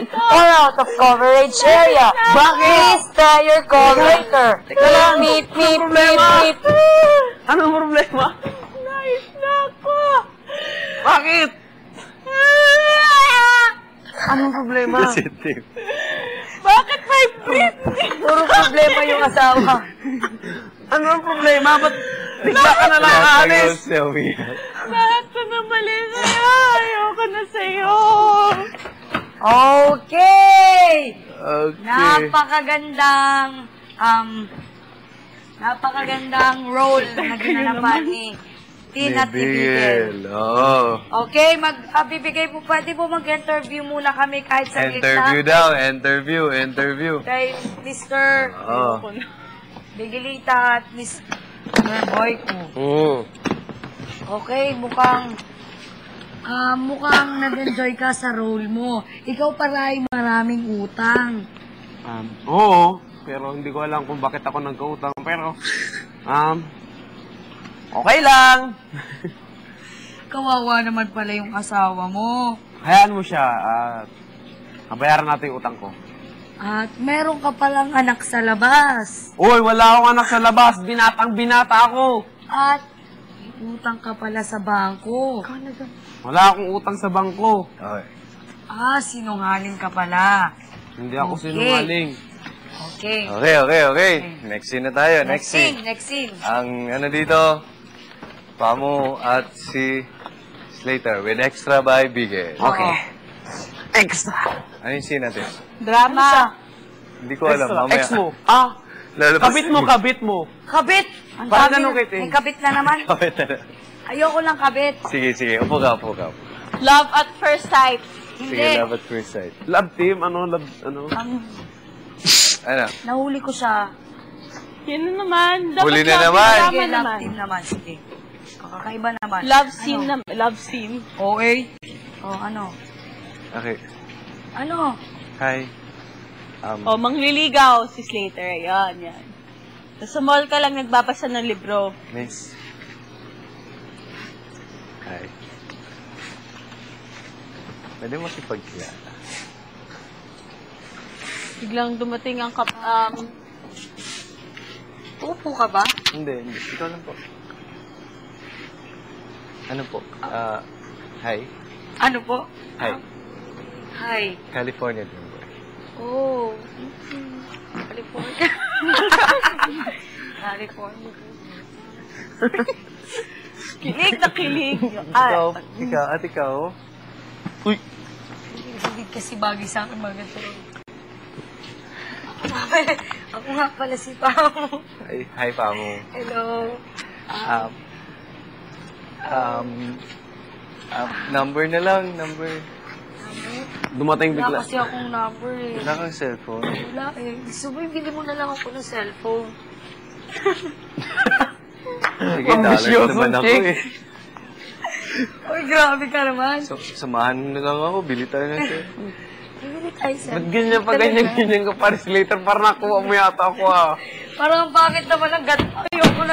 or out of coverage area. Please try your call later. Meet. Anong problema? Nais na ako. Bakit? Anong problema? Positive. Bakit may breathing? Puro problema yung asawa. Anong problema? Ba't bigla ka na lang aalis? Lahat ko na mali sa'yo. Ayoko na sa'yo. Okay! Okay. Napakagandang role na ginanapan ni Tina at Bigel. Oo. Okay, bibigay po, pwede po mag-interview muna kami kahit sa Interview daw, interview. Kay Mr. Oo. Bigilita at Mr. Boyko. Okay, mukhang nag-enjoy ka sa role mo. Ikaw parang maraming utang. Oo, pero hindi ko alam kung bakit ako nagkautang. Pero, okay lang. Kawawa naman pala yung asawa mo. Hayaan mo siya. Bayaran natin yung utang ko. At meron ka palang anak sa labas. Uy, wala akong anak sa labas. Binatang-binata ako. At utang ka pala sa bangko. Wala akong utang sa bangko. Okay. Sinungaling ka pala. Hindi ako sinungaling. Okay. Okay. Next scene na tayo. Next scene. Ang ano dito, Pamo at si Slater with Extra by Bigel. Okay. Extra. Ano yung scene natin? Drama. Hindi ko alam. Mamaya. Ex mo. Lalabas. Kabit mo. Kabit! Ang Parang dami ganun na- kay Ting. May kabit na naman. Kapit na. Ayoko ng kabit. Sige. Upo ka. Love at first sight. Sige, Hindi. love at first sight. Love team, ano? Ano? Nahuli ko siya. Yan na naman. Dapat Huli na love naman. drama Sige, love naman. team naman. Sige. Kakaiba naman. Love scene Ano? Love scene. Okay. Ano? Okay. Ano? Hi. Mangliligaw si Slater. Yan. Sa mall ka lang nagbabasa ng libro. Miss. Hi. Pwede mo sipagkilala. Biglang dumating ang Upo ka ba? Hindi. Ikaw lang po. Ano po? Hi. Ano po? Hi. Hi. California din po. Oh. California. California. kilig na kilig. Ikaw. Uy. Hindi kasi bagay sa akin mga ganito. Ako nga pala si Pao. Hi, Pamo. Hello. Number na lang. Number. Dumating Wala bigla. kasi akong number eh. Wala kang cellphone. Wala eh. Gusto mo, bili mo na lang ako ng cellphone. Sige, dollar naman ako eh. Uy, grabe ka naman. Samahan mo na lang ako. Bili tayo ng cellphone. Bili tayo cellphone. Ba't ganyan pa ganyan ka pa rin, Slater? Parang nakuha mo yata ako Parang bakit naman ang ganito? Ayoko lang.